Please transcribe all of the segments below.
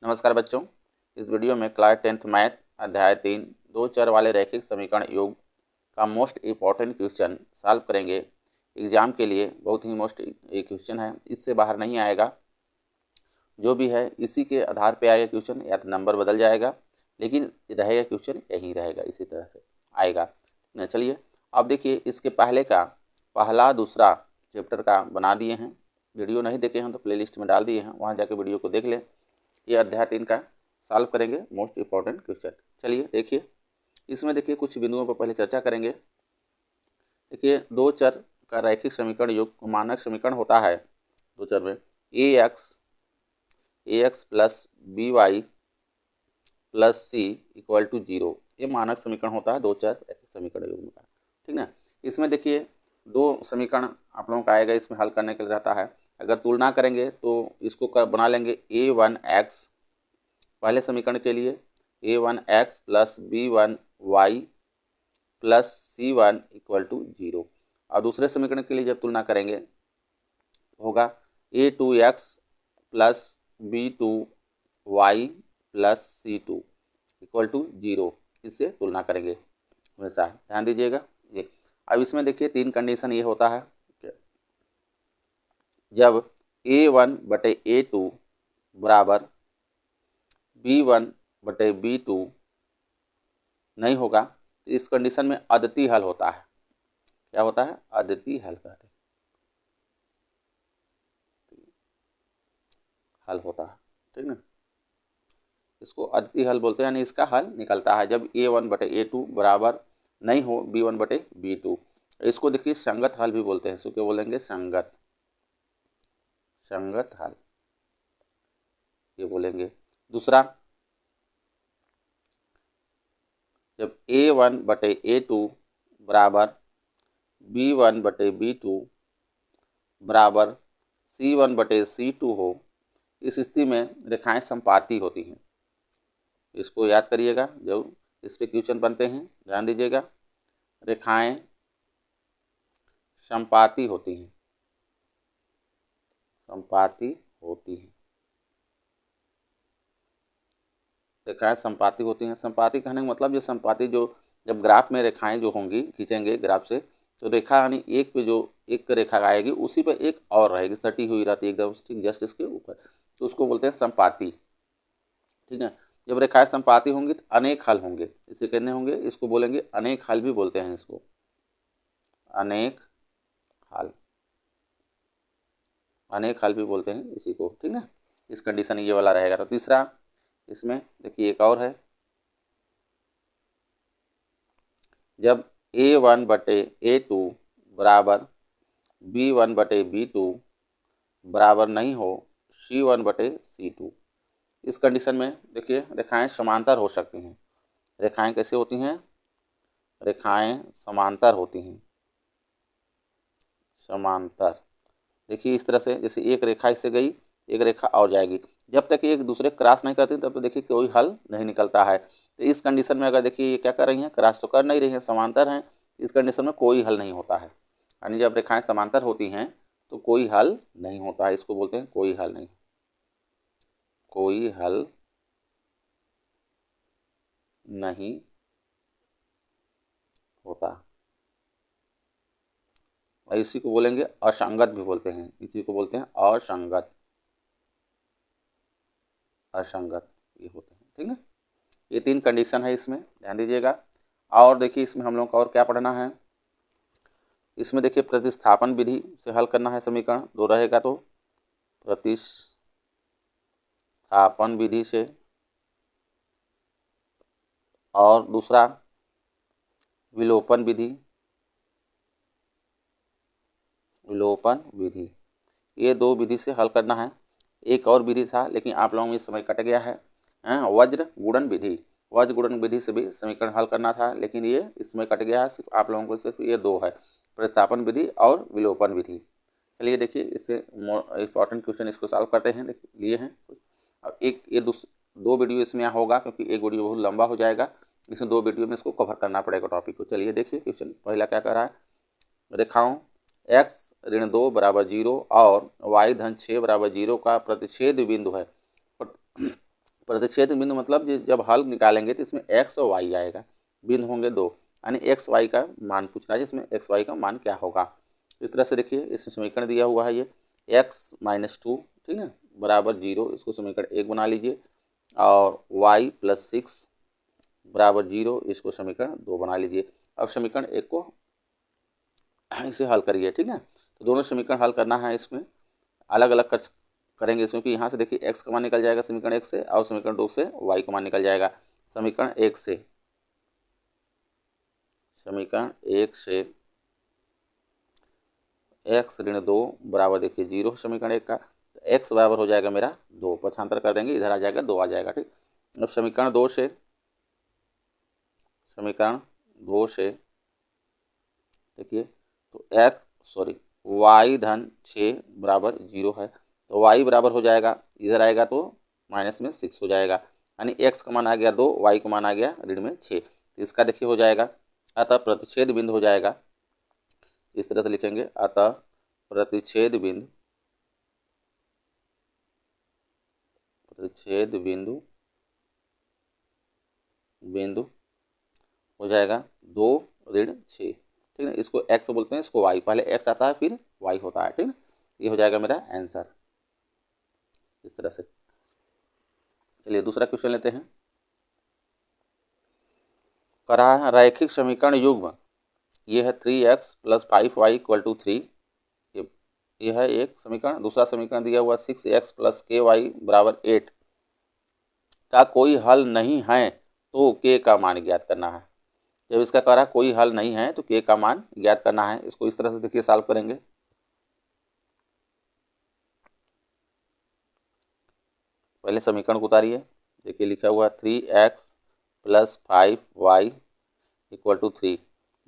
नमस्कार बच्चों, इस वीडियो में क्लास 10th मैथ अध्याय 3 दो चर वाले रैखिक समीकरण योग का मोस्ट इम्पॉर्टेंट क्वेश्चन सॉल्व करेंगे। एग्जाम के लिए बहुत ही मोस्ट एक क्वेश्चन है, इससे बाहर नहीं आएगा। जो भी है इसी के आधार पे आएगा क्वेश्चन, या तो नंबर बदल जाएगा लेकिन रहेगा क्वेश्चन यही रहेगा, इसी तरह से आएगा। चलिए अब देखिए, इसके पहले का पहला दूसरा चैप्टर का बना दिए हैं। वीडियो नहीं देखे हैं तो प्लेलिस्ट में डाल दिए हैं, वहाँ जाके वीडियो को देख लें। ये अध्याय 3 का सॉल्व करेंगे मोस्ट इम्पॉर्टेंट क्वेश्चन। चलिए देखिए, इसमें देखिए कुछ बिंदुओं पर पहले चर्चा करेंगे। देखिए, दो चर का रैखिक समीकरण योग मानक समीकरण होता है। दो चर में ax plus by plus C equal to 0, ये मानक समीकरण होता है दो चर रैखिक समीकरण योग का। ठीक ना। इसमें देखिए दो समीकरण आप लोगों का आएगा, इसमें हल करने के लिए रहता है। अगर तुलना करेंगे तो इसको बना लेंगे a1x पहले समीकरण के लिए, a1x plus b1y plus c1 equal to 0। और दूसरे समीकरण के लिए जब तुलना करेंगे होगा a2x plus b2y plus c2 equal to 0। इससे तुलना करेंगे हमेशा, ध्यान दीजिएगा ये। अब इसमें देखिए तीन कंडीशन ये होता है, जब a1 बटे a2 बराबर b1 बटे b2 नहीं होगा तो इस कंडीशन में अद्वितीय हल होता है। क्या होता है? अद्वितीय हल कहते हैं, हल होता है। ठीक ना, इसको अद्वितीय हल बोलते हैं, यानी इसका हल निकलता है जब a1 बटे a2 बराबर नहीं हो b1 बटे b2। इसको देखिए संगत हल भी बोलते हैं। इसको क्या बोलेंगे? संगत हल ये बोलेंगे। दूसरा, जब a1 बटे a2 बराबर b1 बटे b2 बराबर c1 बटे c2 हो, इस स्थिति में रेखाएं संपाती होती हैं। इसको याद करिएगा, जब इस पे क्वेश्चन बनते हैं ध्यान दीजिएगा। रेखाएं संपाती होती हैं, संपाती होती हैं, रेखाएं संपाती होती हैं। संपाती कहने का मतलब, ये संपाती जो जब ग्राफ में रेखाएं जो होंगी खींचेंगे ग्राफ से, तो रेखा यानी एक पे जो एक रेखा आएगी उसी पे एक और रहेगी, सटी हुई रहती है एकदम ठीक जस्ट इसके ऊपर, तो उसको बोलते हैं संपाती। ठीक है, जब रेखाएं संपाती होंगी तो अनेक हल होंगे। इसे कहने होंगे, इसको बोलेंगे अनेक हल भी बोलते हैं, इसको अनेक हल, अनेक हल भी बोलते हैं इसी को। ठीक है, इस कंडीशन ये वाला रहेगा। तो तीसरा इसमें देखिए एक और है, जब a1 बटे a2 बराबर b1 बटे b2 बराबर नहीं हो c1 बटे c2। इस कंडीशन में देखिए रेखाएं समांतर हो सकती हैं। रेखाएं कैसे होती हैं? रेखाएं समांतर होती हैं, समांतर। देखिए इस तरह से, जैसे एक रेखा इससे गई, एक रेखा और जाएगी, जब तक एक दूसरे क्रॉस नहीं करती तब तो देखिए कोई हल नहीं निकलता है। तो इस कंडीशन में अगर देखिए ये क्या कर रही हैं, क्रॉस तो कर नहीं रही हैं, समांतर हैं, इस कंडीशन में कोई हल नहीं होता है। यानी जब रेखाएं समांतर होती हैं तो कोई हल नहीं होता है, इसको बोलते हैं कोई हल नहीं, कोई हल नहीं होता। और इसी को बोलेंगे असंगत भी बोलते हैं, इसी को बोलते हैं असंगत, असंगत ये होते हैं। ठीक है, ये तीन कंडीशन है इसमें, ध्यान दीजिएगा। और देखिए इसमें हम लोग को और क्या पढ़ना है, इसमें देखिए प्रतिस्थापन विधि से हल करना है समीकरण। दो रहेगा तो प्रतिस्थापन विधि से, और दूसरा विलोपन विधि, विलोपन विधि, ये दो विधि से हल करना है। एक और विधि था लेकिन आप लोगों में इस समय कट गया है, वज्र गुणन विधि। वज्र गुणन विधि से भी समीकरण हल करना था लेकिन ये इसमें कट गया है। सिर्फ आप लोगों को सिर्फ ये दो है, प्रतिस्थापन विधि और विलोपन विधि। चलिए देखिए, इससे इम्पॉर्टेंट क्वेश्चन इसको सॉल्व करते हैं, लिए हैं। अब एक ये दो वीडियो इसमें होगा क्योंकि एक वीडियो बहुत लंबा हो जाएगा, इसमें दो वीडियो में इसको कवर करना पड़ेगा टॉपिक को। चलिए देखिए क्वेश्चन पहला क्या कर रहा है, रेखाओं x ऋण 2 बराबर 0 और y धन 6 बराबर 0 का प्रतिच्छेद बिंदु है। प्रतिच्छेद बिंदु मतलब जब हल निकालेंगे तो इसमें x और y आएगा, बिंदु होंगे दो, यानी x y का मान पूछना है जिसमें x y का मान क्या होगा। इस तरह से देखिए इस समीकरण दिया हुआ है ये x - 2, ठीक है, बराबर 0, इसको समीकरण 1 बना लीजिए, और y + 6 बराबर 0, इसको समीकरण 2 बना लीजिए। अब समीकरण 1 को इसे हल करिए, ठीक है। तो दोनों समीकरण हल करना है, इसमें अलग अलग करेंगे इसमें, क्योंकि यहाँ से देखिए x का मान निकल जाएगा समीकरण 1 से, और समीकरण 2 से y का मान निकल जाएगा। समीकरण 1 से x - 2 बराबर देखिए 0 समीकरण 1 का, तो x बराबर हो जाएगा मेरा 2, पक्षांतर कर देंगे, इधर आ जाएगा 2 आ जाएगा, ठीक। अब समीकरण 2 से देखिए तो y धन 6 बराबर 0 है, तो y बराबर हो जाएगा, इधर आएगा तो माइनस में 6 हो जाएगा, यानी x का मान आ गया 2, y का मान आ गया ऋण में 6, तो इसका देखिए हो जाएगा, अतः प्रतिच्छेद बिंदु हो जाएगा, इस तरह से लिखेंगे, अतः प्रतिच्छेद बिंदु हो जाएगा 2 ऋण 6, ठीक है। इसको x बोलते हैं, इसको y, पहले x आता है फिर y होता है, ठीक है। ये हो जाएगा मेरा आंसर, इस तरह से। चलिए दूसरा क्वेश्चन लेते हैं। करा है रैखिक समीकरण युग्म, ये है 3x + 5y = 3, ये है एक समीकरण। दूसरा समीकरण दिया हुआ 6x + ky बराबर 8 का कोई हल नहीं है तो k का मान ज्ञात करना है। जब इसका कह रहा कोई हल नहीं है तो k का मान ज्ञात करना है। इसको इस तरह से देखिए सॉल्व करेंगे। पहले समीकरण को उतारिए, देखिए लिखा हुआ 3x + 5y = 3।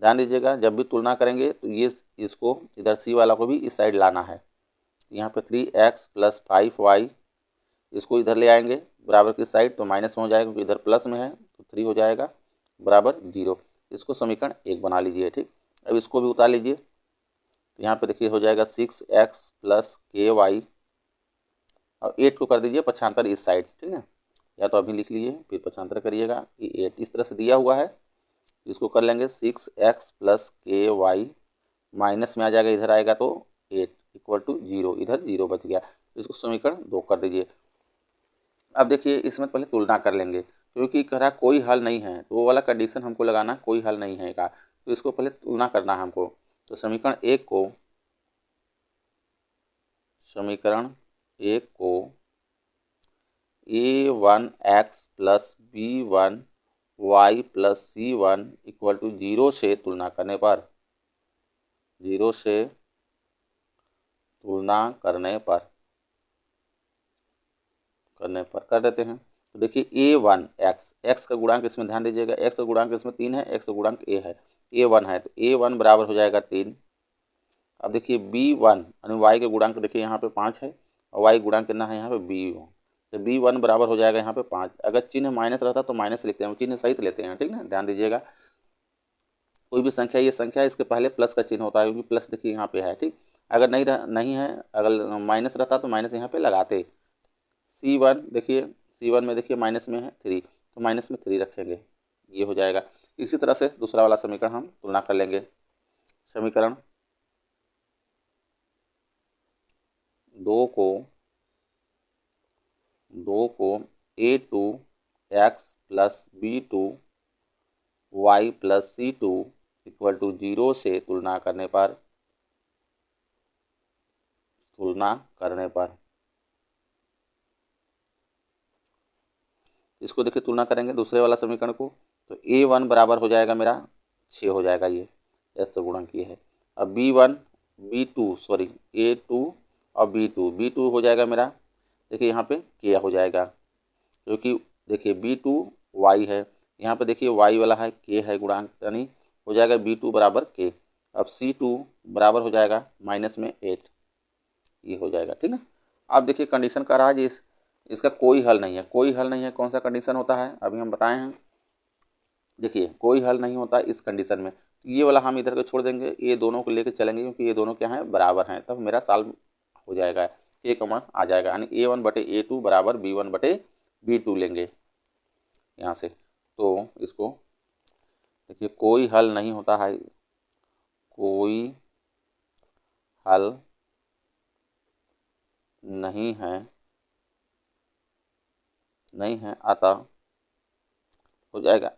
ध्यान दीजिएगा जब भी तुलना करेंगे तो ये इसको इधर c वाला को भी इस साइड लाना है। यहाँ पे 3x + 5y, इसको इधर ले आएंगे बराबर की साइड, तो माइनस में हो जाएगा, क्योंकि इधर प्लस में है, तो 3 हो जाएगा बराबर 0। इसको समीकरण 1 बना लीजिए, ठीक। अब इसको भी उतार लीजिए, तो यहाँ पे देखिए हो जाएगा 6x + ky, और 8 को कर दीजिए पक्षांतर इस साइड, ठीक है, या तो अभी लिख लीजिए फिर पक्षांतर करिएगा कि 8 इस तरह से दिया हुआ है। इसको कर लेंगे 6x + ky, माइनस में आ जाएगा, इधर आएगा तो 8 = 0, इधर 0 बच गया। इसको समीकरण 2 कर दीजिए। अब देखिए इसमें पहले तुलना कर लेंगे, क्योंकि कह रहा कोई हल नहीं है, तो वो वाला कंडीशन हमको लगाना, कोई हल नहीं है का, तो इसको पहले तुलना करना है हमको। तो समीकरण 1 को a1x + b1y + c1 = 0 से तुलना करने पर, 0 से तुलना करने पर कर देते हैं। तो देखिए a1x, x का गुणांक इसमें ध्यान दीजिएगा, x का गुणांक इसमें 3 है, x का गुणांक a है, a1 है, तो a1 बराबर हो जाएगा 3। अब देखिए b1 यानी y के गुणांक देखिए यहाँ पे 5 है, और y गुणांक कितना है यहाँ पे b1, तो b1 बराबर हो जाएगा यहाँ पे 5। अगर चिन्ह माइनस रहता तो माइनस लिखते हैं, चिन्ह सहित लेते हैं, ठीक ना, ध्यान दीजिएगा। कोई भी संख्या, ये संख्या इसके पहले प्लस का चिन्ह होता है, क्योंकि प्लस देखिए यहाँ पे है, ठीक। अगर नहीं है, अगर माइनस रहता तो माइनस यहाँ पे लगाते। C1 देखिए, C1 में देखिए माइनस में है 3, तो माइनस में 3 रखेंगे, ये हो जाएगा। इसी तरह से दूसरा वाला समीकरण हम तुलना कर लेंगे। समीकरण 2 को a2x + b2y + c2 = 0 से तुलना करने पर इसको देखिए तुलना करेंगे दूसरे वाला समीकरण को, तो a1 बराबर हो जाएगा मेरा 6 हो जाएगा, ये s से गुणन किए है। अब a2 और b2 हो जाएगा मेरा, देखिए यहाँ पे k हो जाएगा, क्योंकि देखिए b2 y है, यहाँ पे देखिए y वाला है, k है गुणांक, यानी हो जाएगा b2 बराबर k। अब c2 बराबर हो जाएगा माइनस में 8, ये हो जाएगा, ठीक है। अब देखिए कंडीशन का रहा है इसका कोई हल नहीं है। कोई हल नहीं है, कौन सा कंडीशन होता है अभी हम बताए हैं। देखिए कोई हल नहीं होता इस कंडीशन में, ये वाला हम इधर को छोड़ देंगे, ये दोनों को लेकर चलेंगे, क्योंकि ये दोनों क्या हैं, बराबर हैं, तब मेरा सॉल्व हो जाएगा, k का मान आ जाएगा, यानी a1/a2 बराबर b1/b2 B2 लेंगे यहाँ से। तो इसको देखिए कोई हल नहीं होता है, कोई हल नहीं है अतः हो जाएगा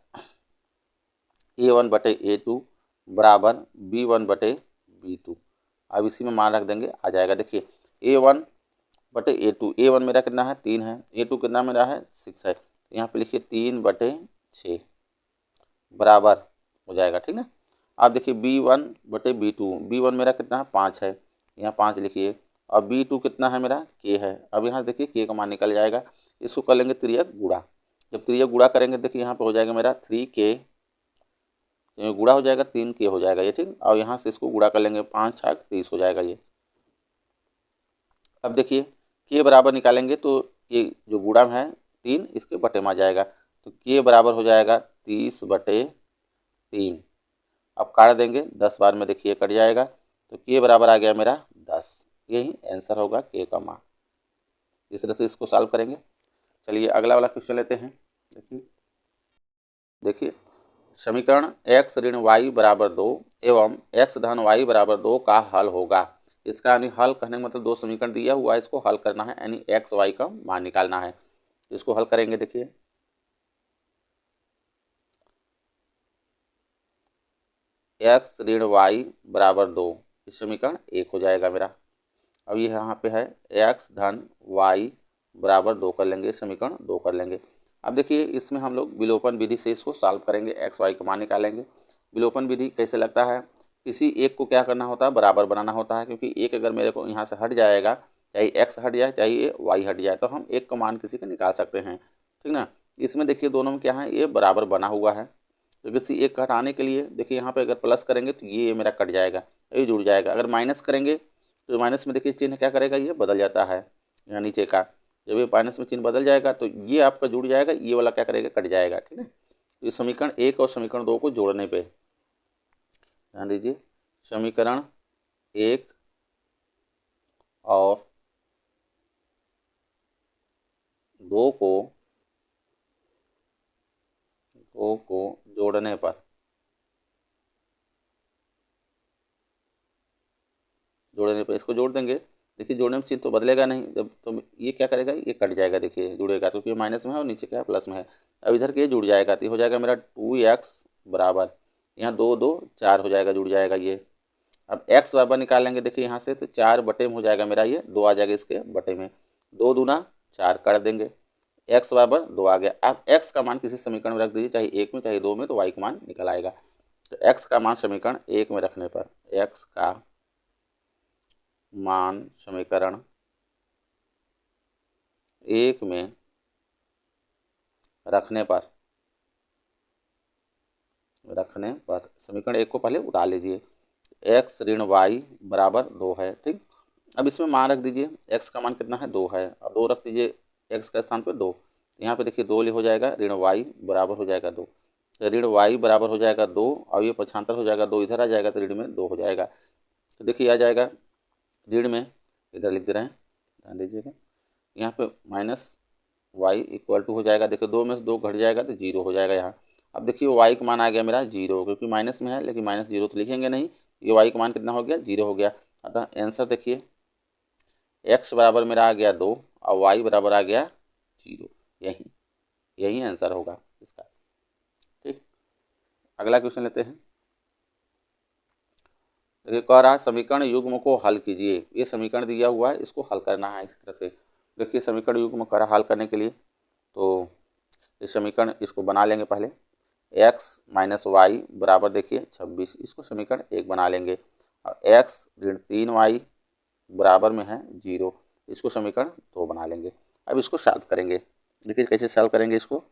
A1 बटे A2 बराबर B1 बटे B2। अब इसी में मान रख देंगे, आ जाएगा। देखिए A1 बटे A2, A1 मेरा कितना है 3 है, A2 कितना मेरा है 6 है, यहाँ पे लिखिए 3 बटे 6 बराबर हो जाएगा, ठीक है। अब देखिए B1 बटे B2, B1 मेरा कितना है 5 है, यहाँ 5 लिखिए, और B2 कितना है मेरा K है। अब यहाँ देखिए K का मान निकल जाएगा, इसको कर लेंगे त्रियक गुणा। जब त्रियक गुणा करेंगे देखिए यहाँ पे हो जाएगा मेरा 3K, गुणा हो जाएगा 3K हो जाएगा ये, ठीक। और यहाँ से इसको गुणा कर लेंगे, 5 छाक 30 हो जाएगा ये। अब देखिए K बराबर निकालेंगे तो ये जो गुणा है 3 इसके बटे में आ जाएगा, तो K बराबर हो जाएगा 30 बटे 3। अब काट देंगे 10 बार में, देखिए कट जाएगा, तो K बराबर आ गया मेरा 10। यही आंसर होगा K का मान। इस तरह से इसको सॉल्व करेंगे। चलिए अगला वाला क्वेश्चन लेते हैं। देखिए समीकरण x ऋण y बराबर 2 एवं x धन y बराबर 2 का हल होगा। इसका यानी हल करने का मतलब दो समीकरण दिया हुआ है, इसको हल करना है, यानी x y का मान निकालना है। इसको हल करेंगे, देखिए x ऋण y बराबर 2, इस समीकरण 1 हो जाएगा मेरा। अब ये यहाँ पे है x धन y बराबर 2 कर लेंगे, समीकरण 2 कर लेंगे। अब देखिए इसमें हम लोग विलोपन विधि से इसको सॉल्व करेंगे, एक्स वाई का मान निकालेंगे। विलोपन विधि कैसे लगता है, किसी एक को क्या करना होता है, बराबर बनाना होता है, क्योंकि एक अगर मेरे को यहाँ से हट जाएगा, चाहे एक्स हट जाए चाहे वाई हट जाए, तो हम एक का मान किसी का निकाल सकते हैं, ठीक ना। इसमें देखिए दोनों में क्या है, ये बराबर बना हुआ है, तो किसी एक का हटाने के लिए देखिए यहाँ पे अगर प्लस करेंगे तो ये मेरा कट जाएगा, ये जुड़ जाएगा। अगर माइनस करेंगे तो माइनस में देखिए चिन्ह क्या करेगा, ये बदल जाता है यहाँ नीचे का, जब ये माइनस में चिन्ह बदल जाएगा तो ये आपका जुड़ जाएगा, ये वाला क्या करेगा, कट जाएगा, ठीक है। तो ये समीकरण 1 और समीकरण 2 को जोड़ने पे ध्यान दीजिए, समीकरण 1 और 2 को जोड़ने पर इसको जोड़ देंगे। देखिए जोड़ने में चिन्ह तो बदलेगा नहीं, जब तो ये क्या करेगा, ये कट जाएगा, देखिए जुड़ेगा, क्योंकि माइनस में है और नीचे क्या है प्लस में है। अब इधर के जुड़ जाएगा, तो हो जाएगा मेरा 2x बराबर, यहाँ 2 2 4 हो जाएगा, जुड़ जाएगा ये। अब x बराबर निकालेंगे, देखिए यहाँ से तो 4 बटे में हो जाएगा मेरा, ये 2 आ जाएगा इसके बटे में, 2 दूना 4 कर देंगे, x बराबर 2 आ गया। अब x का मान किसी समीकरण में रख दीजिए, चाहे 1 में चाहे 2 में, तो y का मान निकल आएगा। तो x का मान समीकरण 1 में रखने पर, x का मान समीकरण 1 में रखने पर समीकरण 1 को पहले उतार लीजिए, x ऋण y बराबर 2 है, ठीक। अब इसमें मान रख दीजिए, x का मान कितना है 2 है, अब 2 रख दीजिए x का स्थान पे 2, यहाँ पे देखिए 2 हो जाएगा, ऋण y बराबर हो जाएगा 2, ऋण y बराबर हो जाएगा 2, और ये पक्षांतर हो जाएगा 2 इधर आ जाएगा, तो ऋण में 2 हो जाएगा। तो देखिए आ जाएगा ऋण में, इधर लिख दे रहे हैं, ध्यान दीजिएगा, यहाँ पे माइनस वाई इक्वल टू हो जाएगा, देखिए 2 में से 2 घट जाएगा तो 0 हो जाएगा यहाँ। अब देखिए y का मान आ गया मेरा 0, क्योंकि माइनस में है, लेकिन माइनस 0 तो लिखेंगे नहीं, ये y का मान कितना हो गया, 0 हो गया। अतः आंसर देखिए x बराबर मेरा आ गया 2 और y बराबर आ गया 0, यही आंसर होगा इसका, ठीक। अगला क्वेश्चन लेते हैं। देखिए कह रहा है समीकरण युग्म को हल कीजिए, ये समीकरण दिया हुआ है, इसको हल करना है इस तरह से। देखिए समीकरण युग्म करा हल करने के लिए, तो इस समीकरण इसको बना लेंगे पहले, x माइनस वाई बराबर देखिए 26, इसको समीकरण 1 बना लेंगे, और x ऋण 3y बराबर में है 0, इसको समीकरण 2 बना लेंगे। अब इसको सॉल्व करेंगे, देखिए कैसे सॉल्व करेंगे इसको।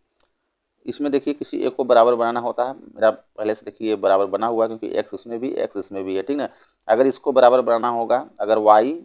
इसमें देखिए किसी एक को बराबर बनाना होता है, मेरा पहले से देखिए बराबर बना हुआ है, क्योंकि x उसमें भी x इसमें भी है, ठीक है। अगर इसको बराबर बनाना होगा, अगर y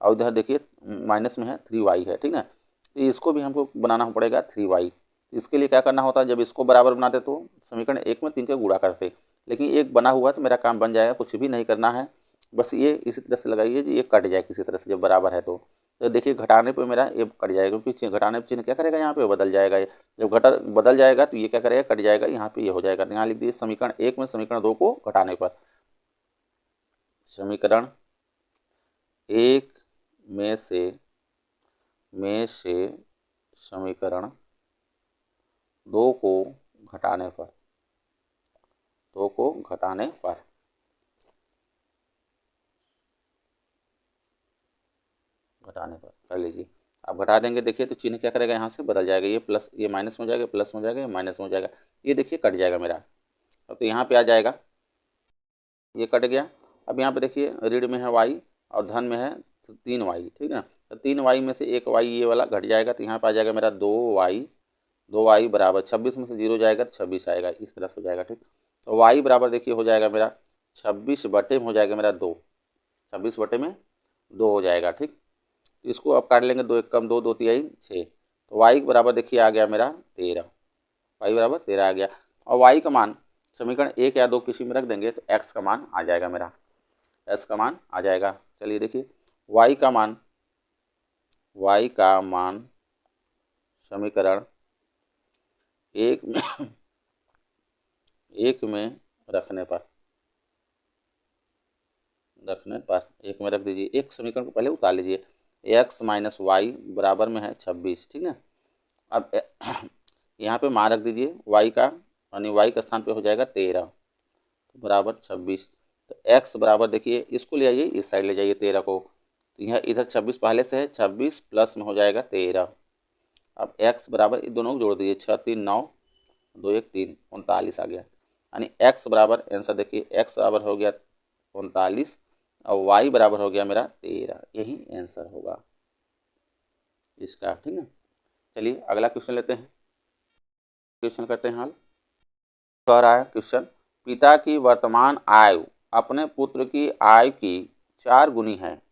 और इधर देखिए माइनस में है 3y है, ठीक है, तो इसको भी हमको बनाना पड़ेगा 3y। इसके लिए क्या करना होता है, जब इसको बराबर बनाते तो समीकरण 1 में 3 का गुणा करते, लेकिन एक बना हुआ तो मेरा काम बन जाएगा, कुछ भी नहीं करना है, बस ये इसी तरह से लगाइए, ये कट जाए किसी तरह से जब बराबर है तो। तो देखिए घटाने पे मेरा ये कट जाएगा, क्योंकि घटाने पे चिन्ह क्या करेगा, यहाँ पे बदल जाएगा। ये जब घटा बदल जाएगा तो ये क्या करेगा, कट जाएगा, यहाँ पे ये हो जाएगा। यहाँ लिख दीजिए समीकरण 1 में समीकरण 2 को घटाने पर, समीकरण 1 में से समीकरण 2 को घटाने पर, 2 को घटाने पर कर लीजिए। आप घटा देंगे, देखिए तो चिन्ह क्या करेगा, यहाँ से बदल जाएगा, ये प्लस, ये माइनस में हो जाएगा, प्लस में हो जाएगा, ये माइनस में हो जाएगा, ये देखिए कट जाएगा मेरा। अब तो यहाँ पे आ जाएगा, ये कट गया। अब यहाँ पे देखिए ऋण में है y और धन में है 3y, ठीक है। तो 3y में से 1y ये वाला घट जाएगा, तो यहाँ पे आ जाएगा मेरा 2y बराबर 26 में से 0 जाएगा तो 26 आएगा, इस तरह से हो जाएगा, ठीक। तो y बराबर देखिए हो जाएगा मेरा 26 बटे में हो जाएगा मेरा 2, 26 बटे में 2 हो जाएगा, ठीक। इसको आप काट लेंगे, 2 1 कम 2, 2 3 6, तो y बराबर देखिए आ गया मेरा 13, y बराबर 13 आ गया। और y का मान समीकरण 1 या 2 किसी में रख देंगे तो x का मान आ जाएगा मेरा, x का मान आ जाएगा। चलिए देखिए y का मान समीकरण 1 में रखने पर, एक में रख दीजिए, एक समीकरण को पहले उतार लीजिए, x माइनस वाई बराबर में है 26, ठीक है। अब यहाँ पे मान रख दीजिए y का, यानी y का स्थान पे हो जाएगा 13 बराबर 26। तो x बराबर देखिए इसको ले आइए, इस साइड ले जाइए 13 को, तो यह इधर 26 पहले से है, 26 प्लस में हो जाएगा 13। अब x बराबर इन दोनों को जोड़ दीजिए, 6 3 9 2 1 3 39 आ गया, यानी x बराबर आंसर देखिए x बराबर हो गया 39 और y बराबर हो गया मेरा 13, यही आंसर होगा इसका, ठीक है। चलिए अगला क्वेश्चन लेते हैं, क्वेश्चन करते हैं हल। कह रहा है क्वेश्चन, पिता की वर्तमान आयु अपने पुत्र की आयु की 4 गुनी है।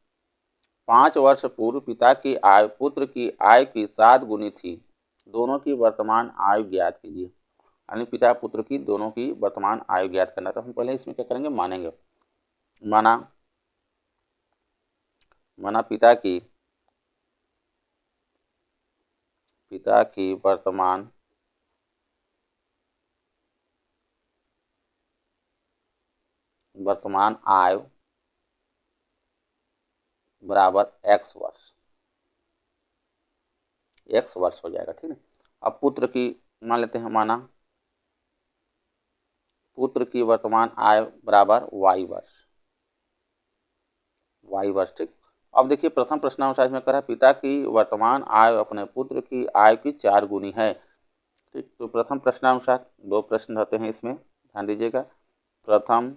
5 वर्ष पूर्व पिता की आयु पुत्र की आयु की 7 गुनी थी, दोनों की वर्तमान आयु ज्ञात कीजिए। यानी पिता पुत्र की दोनों की वर्तमान आयु ज्ञात करना। तो हम पहले इसमें क्या करेंगे, मानेंगे। माना पिता की वर्तमान आयु बराबर x वर्ष हो जाएगा, ठीक है। अब पुत्र की मान लेते हैं, माना पुत्र की वर्तमान आयु बराबर y वर्ष, ठीक। अब देखिए प्रथम प्रश्नानुसार में कह रहा है पिता की वर्तमान आयु अपने पुत्र की आयु की 4 गुनी है, ठीक। तो प्रथम प्रश्नानुसार 2 प्रश्न रहते हैं इसमें, ध्यान दीजिएगा। प्रथम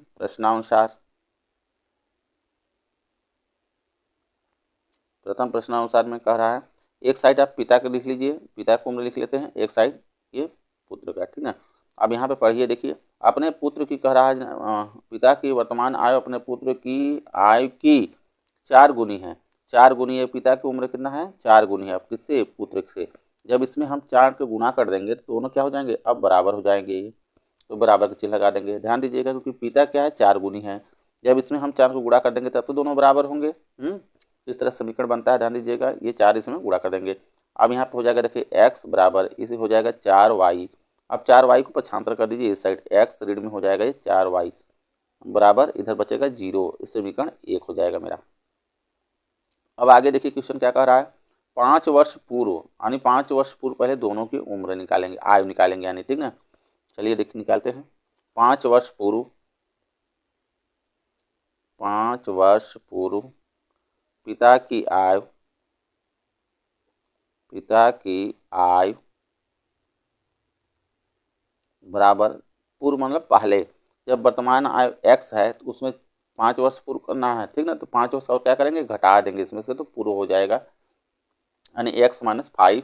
प्रश्नानुसार में कह रहा है, एक साइड आप पिता का लिख लीजिए, पिता को उम्र लिख लेते हैं, एक साइड ये पुत्र का, ठीक है। अब यहाँ पे पढ़िए, देखिए अपने पुत्र की कह रहा है, पिता की वर्तमान आयु अपने पुत्र की आयु की 4 गुनी है। 4 गुनी है, पिता की उम्र कितना है, 4 गुनी है। अब किससे, पुत्र से। जब इसमें हम 4 के गुना कर देंगे तो दोनों क्या हो जाएंगे, अब बराबर हो जाएंगे, तो बराबर का चिन्ह लगा देंगे। ध्यान दीजिएगा क्योंकि पिता क्या है, 4 गुनी है, जब इसमें हम 4 को गुणा कर देंगे तब तो दोनों बराबर होंगे। इस तरह समीकरण बनता है, ध्यान दीजिएगा। ये 4 इसमें गुणा कर देंगे। अब यहाँ पे हो जाएगा देखिए x बराबर, इसे हो जाएगा 4y। अब 4y को पक्षांतर कर दीजिए इस साइड, x ऋण में हो जाएगा ये 4y बराबर, इधर बचेगा 0, इस समीकरण 1 हो जाएगा मेरा। अब आगे देखिए क्वेश्चन क्या कह रहा है, 5 वर्ष पूर्व, यानी 5 वर्ष पूर्व पहले दोनों की उम्र निकालेंगे, आयु निकालेंगे यानी, ठीक ना। चलिए देखिए निकालते हैं। 5 वर्ष पूर्व पिता की आयु बराबर, पूर्व मतलब पहले, जब वर्तमान आयु x है तो उसमें 5 वर्ष पूर्व करना है, ठीक ना। तो 5 वर्ष और क्या करेंगे, घटा देंगे इसमें से, तो पूर्व हो जाएगा, यानी x माइनस 5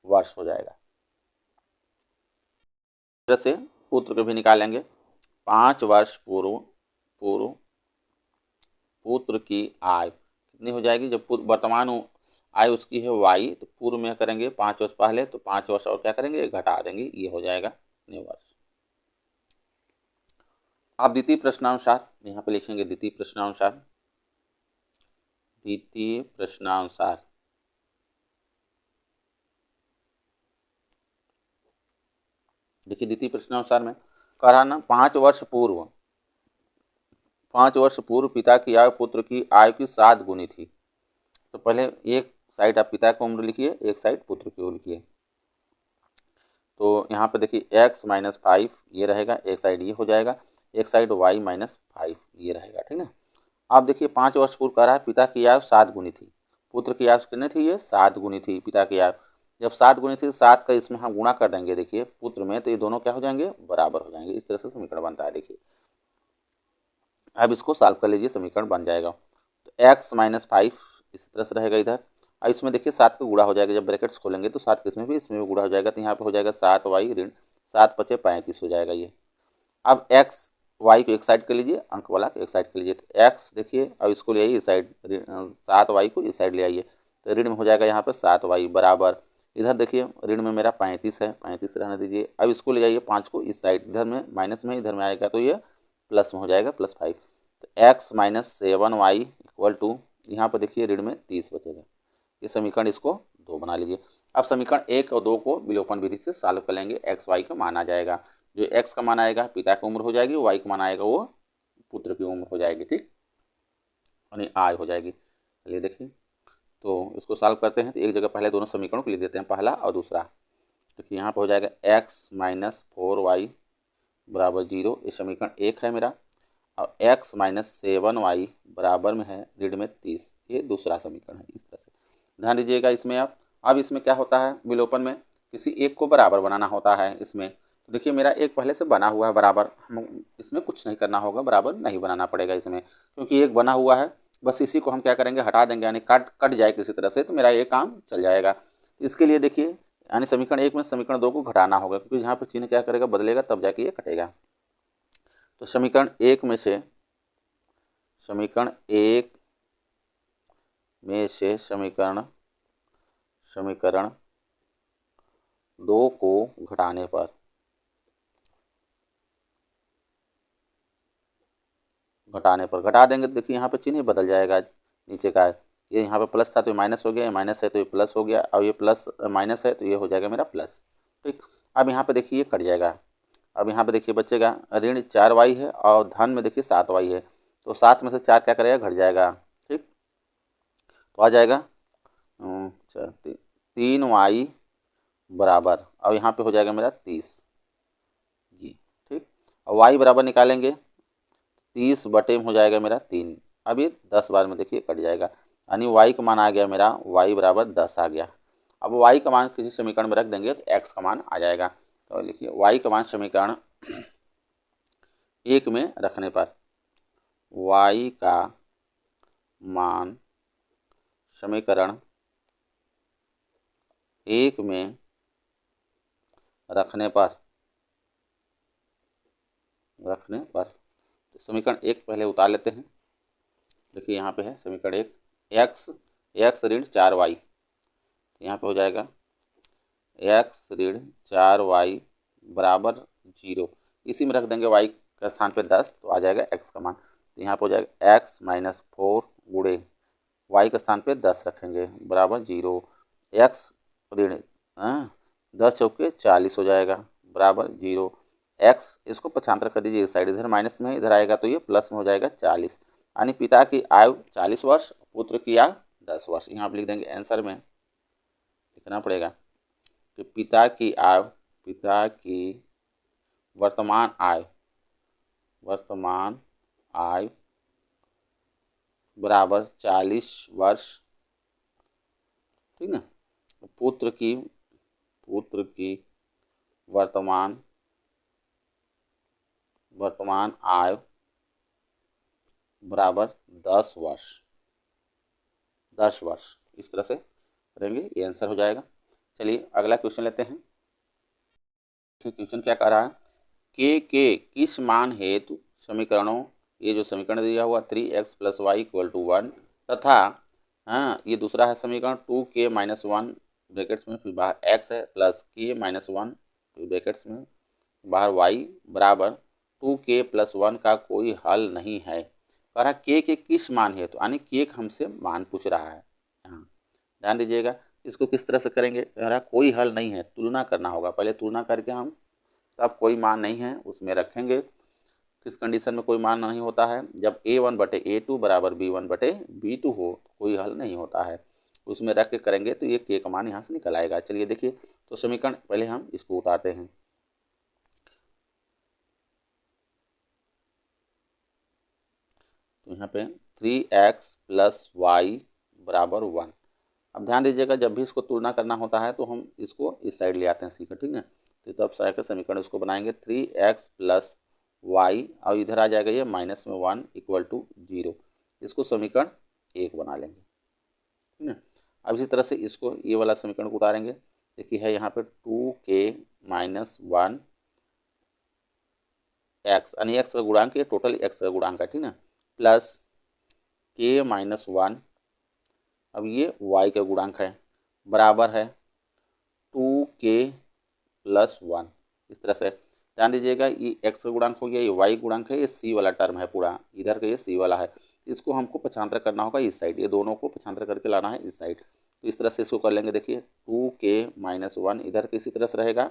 वर्ष हो जाएगा। इस तरह से पुत्र को भी निकालेंगे। 5 वर्ष पूर्व पुत्र की आयु कितनी हो जाएगी, जब वर्तमान आयु उसकी है y, तो पूर्व में करेंगे 5 वर्ष पहले, तो 5 वर्ष और क्या करेंगे, घटा देंगे, ये हो जाएगा 9 वर्ष। आप द्वितीय प्रश्नानुसार यहाँ पे लिखेंगे, द्वितीय प्रश्नानुसार देखिए द्वितीय प्रश्नानुसार में कह रहा ना 5 वर्ष पूर्व पिता की आयु पुत्र की आयु की 7 गुनी थी। तो पहले एक साइड आप पिता की उम्र लिखिए, एक साइड पुत्र की उम्र लिखिए। तो यहाँ पे देखिए x माइनस 5 ये रहेगा, एक साइड ये हो जाएगा, एक साइड y माइनस 5 ये रहेगा, ठीक ना। अब देखिए 5 वर्ष पूर्व कह रहा है पिता की आयु 7 गुनी थी, पुत्र की आयु कितनी थी, ये 7 गुनी थी पिता की आयु। जब 7 गुनी थी 7 का इसमें हम गुणा कर देंगे देखिए पुत्र में, तो ये दोनों क्या हो जाएंगे, बराबर हो जाएंगे। इस तरह से समीकरण बनता है। देखिए अब इसको सॉल्व कर लीजिए, समीकरण बन जाएगा। तो x माइनस 5 इस तरह से रहेगा इधर। अब इसमें देखिए 7 का गुणा हो जाएगा, जब ब्रैकेट्स खोलेंगे तो 7 इसमें भी गुणा हो जाएगा, तो यहाँ पे हो जाएगा 7y ऋण 7 पचे 35 हो जाएगा ये। अब x y को एक साइड कर लीजिए, अंक वाला को एक साइड कर लीजिए। तो x देखिए अब इसको ले आइए इस साइड, 7y को इस साइड ले आइए, तो ऋण में हो जाएगा यहाँ पे 7y बराबर, इधर देखिए ऋण में मेरा 35 है, 35 रहने दीजिए। अब इसको ले जाइए 5 को इस साइड, इधर में माइनस में इधर में आएगा तो ये प्लस में हो जाएगा, +5। तो x minus 7y equal to, यहाँ पर देखिए ऋण में 30 बचेगा। ये समीकरण इसको 2 बना लीजिए। अब समीकरण 1 और 2 को विलोपन विधि से सॉल्व कर लेंगे, एक्स वाई का मान आ जाएगा। जो x का मान आएगा पिता की उम्र हो जाएगी, y का मान आएगा वो पुत्र की उम्र हो जाएगी, ठीक, यानी आय हो जाएगी। चलिए देखिए तो इसको सॉल्व करते हैं। तो एक जगह पहले दोनों समीकरणों को लिख देते हैं, पहला और दूसरा। देखिए यहाँ पर हो जाएगा x माइनस 4y बराबर 0, ये समीकरण 1 है मेरा। और x माइनस 7y बराबर में है ऋण में 30, ये दूसरा समीकरण है। इस तरह से ध्यान दीजिएगा इसमें। अब इसमें क्या होता है, विलोपन में किसी एक को बराबर बनाना होता है इसमें। तो देखिए मेरा एक पहले से बना हुआ है बराबर, हम इसमें कुछ नहीं करना होगा, बराबर नहीं बनाना पड़ेगा इसमें, क्योंकि एक बना हुआ है। बस इसी को हम क्या करेंगे, हटा देंगे, यानी कट जाए किसी तरह से, तो मेरा ये काम चल जाएगा। इसके लिए देखिए यानी समीकरण 1 में समीकरण 2 को घटाना होगा, क्योंकि यहाँ पर चिन्ह क्या करेगा, बदलेगा, तब जाके ये कटेगा। तो समीकरण 1 में से समीकरण 2 को घटाने पर घटा देंगे। देखिए यहाँ पे चिन्ह बदल जाएगा, नीचे का ये यहाँ पे प्लस था तो ये माइनस हो गया, माइनस है तो ये प्लस हो गया, और ये प्लस माइनस है तो ये हो जाएगा मेरा प्लस, ठीक। अब यहाँ पे देखिए ये कट जाएगा। अब यहाँ पे देखिए बचेगा ऋण 4y है और धन में देखिए 7y है, तो 7 में से 4 क्या करेगा, घट जाएगा, ठीक। तो आ जाएगा 3y बराबर, और यहाँ पे हो जाएगा मेरा 30 जी, ठीक। और y बराबर निकालेंगे 30 बटे में हो जाएगा मेरा 3। अब ये 10 बार में देखिए कट जाएगा, यानी y का मान आ गया मेरा, y बराबर 10 आ गया। अब y का मान किसी समीकरण में रख देंगे तो x का मान आ जाएगा। तो लिखिए y का मान समीकरण 1 में रखने पर, y का मान समीकरण 1 में रखने पर तो समीकरण 1 पहले उतार लेते हैं। देखिए यहाँ पे है समीकरण 1, x ऋण 4y, यहाँ पे हो जाएगा x ऋण 4y बराबर 0, इसी में रख देंगे y का स्थान पे 10, तो आ जाएगा x का मान। तो यहाँ पे हो जाएगा x माइनस 4 गुणे y का स्थान पे 10 रखेंगे बराबर 0, x ऋण 10 चौके 40 हो जाएगा बराबर 0, x इसको पक्षांतर कर दीजिए इस साइड, इधर माइनस में इधर आएगा तो ये प्लस में हो जाएगा 40, यानी पिता की आयु 40 वर्ष, पुत्र की आयु 10 वर्ष। यहाँ पे लिख देंगे, आंसर में लिखना पड़ेगा कि पिता की वर्तमान आयु बराबर 40 वर्ष, ठीक ना। पुत्र की वर्तमान आयु बराबर 10 वर्ष, इस तरह से करेंगे, ये आंसर हो जाएगा। चलिए अगला क्वेश्चन लेते हैं। क्वेश्चन क्या कह रहा है, के किस मान हेतु समीकरणों, ये जो समीकरण दिया हुआ 3x + y = 1 तथा ये दूसरा है समीकरण 2k - 1 ब्रैकेट्स में फिर बाहर x है प्लस k - 1 ब्रैकेट्स में बाहर y बराबर 2k + 1 का कोई हल नहीं है। कह रहा k के किस मान हेतु, यानी k हमसे मान पूछ रहा है। ध्यान दीजिएगा इसको किस तरह से करेंगे, कह रहा कोई हल नहीं है, तुलना करना होगा, पहले तुलना करके हम तब कोई मान नहीं है उसमें रखेंगे। किस कंडीशन में कोई मान नहीं होता है? जब A1/A2 बराबर B1/B2 हो, कोई हल नहीं होता है। उसमें रख के करेंगे तो ये K का मान यहाँ से निकल आएगा। चलिए देखिए, तो समीकरण पहले हम इसको उतारते हैं। तो यहाँ पे 3x + y बराबर 1। अब ध्यान दीजिएगा, जब भी इसको तुलना करना होता है तो हम इसको इस साइड ले आते हैं सीखा, ठीक है। तो तब साइड का समीकरण इसको बनाएंगे 3x + y, और इधर आ जाएगा ये -1 = 0। इसको समीकरण 1 बना लेंगे, ठीक है। अब इसी तरह से इसको ये वाला समीकरण को उतारेंगे। देखिए है यहाँ पे 2k - 1 x, यानी x का गुणांक, ये टोटल x का गुणांक है, ठीक है, प्लस k - 1, अब ये y का गुणांक है, बराबर है 2k + 1। इस तरह से ध्यान दीजिएगा, ये x का गुणांक हो गया, ये y गुणांक है, ये c वाला टर्म है पूरा, इधर का ये c वाला है। इसको हमको पक्षांतर करना होगा इस साइड, ये दोनों को पक्षांतर करके लाना है इस साइड। तो इस तरह से इसको कर लेंगे। देखिए 2k - 1 इधर किसी तरह से रहेगा,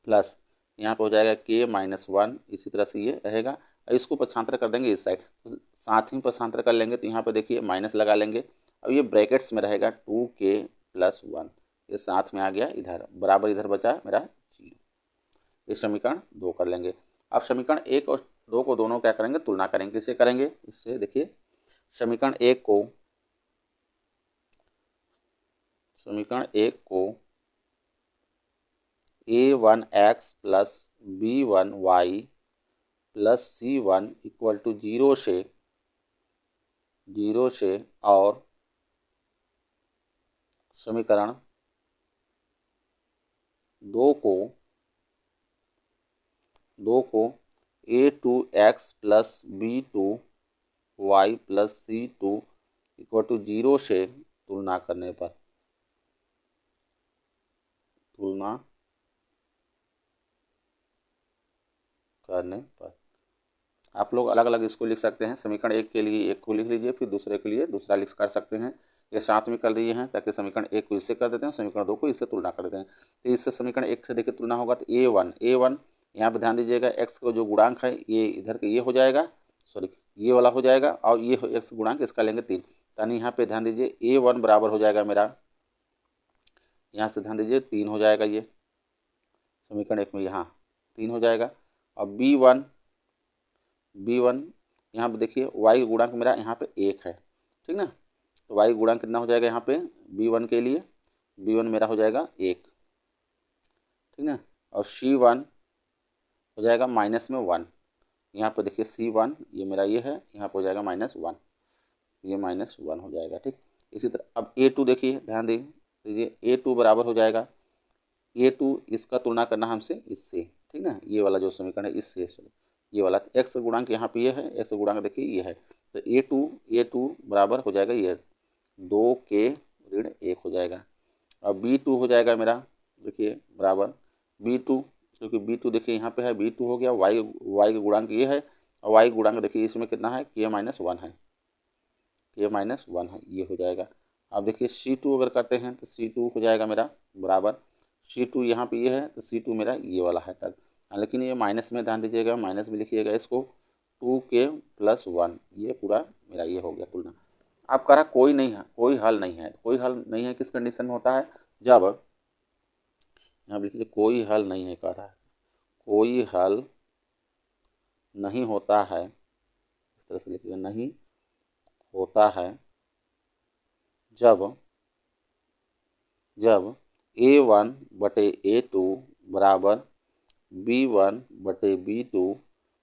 प्लस यहाँ पे हो जाएगा k - 1, इसी तरह से ये रहेगा। इसको पक्षांतर कर देंगे इस साइड, तो साथ ही पक्षांतर कर लेंगे, तो यहाँ पे देखिए माइनस लगा लेंगे। अब ये ब्रैकेट्स में रहेगा 2k + 1, ये साथ में आ गया इधर, बराबर इधर बचा मेरा 0। ये समीकरण 2 कर लेंगे। अब समीकरण 1 और 2 को दोनों क्या करेंगे? तुलना करेंगे। किससे करेंगे? इससे देखिए, समीकरण 1 को A1x + B1y + C1 = 0 से और समीकरण 2 को A2x + B2y + C2 = 0 से तुलना करने पर आप लोग अलग अलग इसको लिख सकते हैं। समीकरण 1 के लिए 1 को लिख लीजिए, फिर दूसरे के लिए दूसरा लिख कर सकते हैं। ये साथ में कर दिए हैं ताकि समीकरण 1 को इससे कर देते हैं, समीकरण 2 को इससे तुलना कर देते हैं। तो इससे समीकरण 1 से देखिए तुलना होगा तो A1 यहाँ पर ध्यान दीजिएगा, x का जो गुणांक है ये इधर के ये हो जाएगा, सॉरी ये वाला हो जाएगा, और ये x गुणांक इसका लेंगे 3, यानी यहाँ पे ध्यान दीजिए A1 बराबर हो जाएगा मेरा, यहाँ से ध्यान दीजिए 3 हो जाएगा, ये समीकरण 1 में यहाँ 3 हो जाएगा। और B1 यहाँ पे देखिए y गुणांक मेरा यहाँ पे 1 है, ठीक ना। तो y गुणांक कितना हो जाएगा यहाँ पे B1 के लिए? B1 मेरा हो जाएगा 1, ठीक ना। और C1 हो जाएगा -1, यहाँ पे देखिए C1 ये मेरा ये है, यहाँ पे हो जाएगा -1, ये -1 हो जाएगा, ठीक। इसी तरह अब A2 देखिए, ध्यान दीजिए A2 बराबर हो जाएगा, A2 इसका तुलना करना हमसे इससे, ठीक ना, ये वाला जो समीकरण है इससे, ये वाला x गुणांक यहाँ पे ये है, x गुणांक देखिए ये है, तो A2 बराबर हो जाएगा ये 2k - 1 हो जाएगा। और B2 हो जाएगा मेरा, देखिए बराबर B2, क्योंकि B2 देखिए यहाँ पे है, B2 हो गया, y का गुणांक ये है, और y गुणांक देखिए इसमें कितना है, k - 1 है, ये हो जाएगा। अब देखिए C2 अगर करते हैं तो C2 हो जाएगा मेरा बराबर, C2 यहाँ पे ये है, तो C2 मेरा ये वाला है टर्म, लेकिन ये माइनस में ध्यान दीजिएगा, माइनस में लिखिएगा इसको 2k + 1, ये पूरा मेरा ये हो गया तुलना। आप कह रहा कोई नहीं है, कोई हल नहीं है, कोई हल नहीं है किस कंडीशन में होता है? जब यहाँ लिखिए कोई हल नहीं है, कह रहा है कोई हल नहीं होता है, इस तरह से लिखिएगा, नहीं होता है जब A1/A2 बराबर B1/B2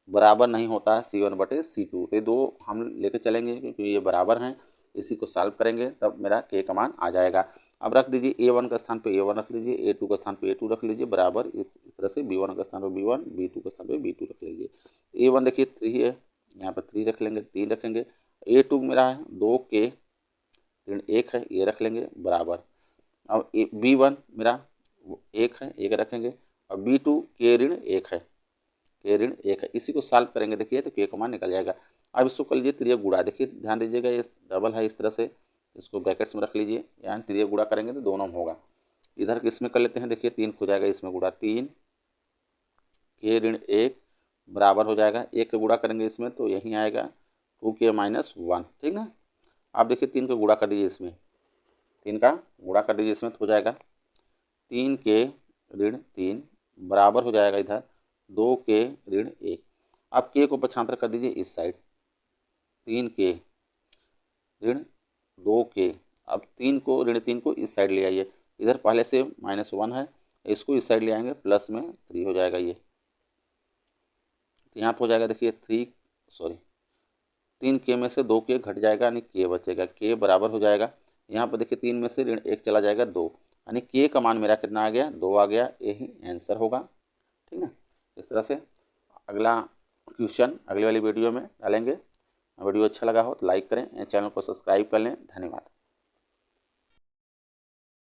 बराबर नहीं होता है C1/C2। ये दो हम लेके चलेंगे क्योंकि ये बराबर हैं, इसी को सॉल्व करेंगे तब मेरा k का मान आ जाएगा। अब रख दीजिए A1 का स्थान पे A1 रख लीजिए, A2 का स्थान पे A2 रख लीजिए, बराबर इस तरह से B1 का स्थान पे B1, B2 का स्थान पे B2 रख लीजिए। A1 देखिए 3 है, यहाँ पर 3 रख लेंगे, 3 रखेंगे। A2 मेरा है 2k - 1 है, ये रख लेंगे बराबर। अब B1 मेरा 1 है, 1 रखेंगे, और B2 k - 1 है, इसी को सॉल्व करेंगे देखिए तो k का मान निकल जाएगा। अब इसको कर लीजिए त्रिय गुणा, देखिए ध्यान दीजिएगा ये डबल है, इस तरह से इसको ब्रैकेट्स में रख लीजिए, यानी त्रिय गुणा करेंगे तो दोनों में होगा। इधर इसमें कर लेते हैं, देखिए 3 हो जाएगा, इसमें गुणा 3 k ऋण 1 बराबर हो जाएगा, 1 का गुणा करेंगे इसमें तो यहीं आएगा 2k माइनस 1, ठीक ना। आप देखिए 3 का गुणा कर दीजिए इसमें, 3 का गुणा कर दीजिए इसमें तो हो जाएगा 3k ऋण 3 बराबर हो जाएगा इधर 2k ऋण 1। आप k को पक्षांतर कर दीजिए इस साइड, 3k ऋण 2k। अब 3 को ऋण 3 को इस साइड ले आइए, इधर पहले से -1 है, इसको इस साइड ले आएंगे प्लस में 3 हो जाएगा ये, तो यहाँ पर हो जाएगा देखिए 3k में से 2k घट जाएगा यानी k बचेगा, k बराबर हो जाएगा, यहाँ पर देखिए 3 में से ऋण 1 चला जाएगा 2, यानी k का मान मेरा कितना आ गया 2 आ गया, यही आंसर होगा, ठीक ना। इस तरह से अगला क्वेश्चन अगली वाली वीडियो में डालेंगे। वीडियो अच्छा लगा हो तो लाइक करें, चैनल को सब्सक्राइब कर लें। धन्यवाद।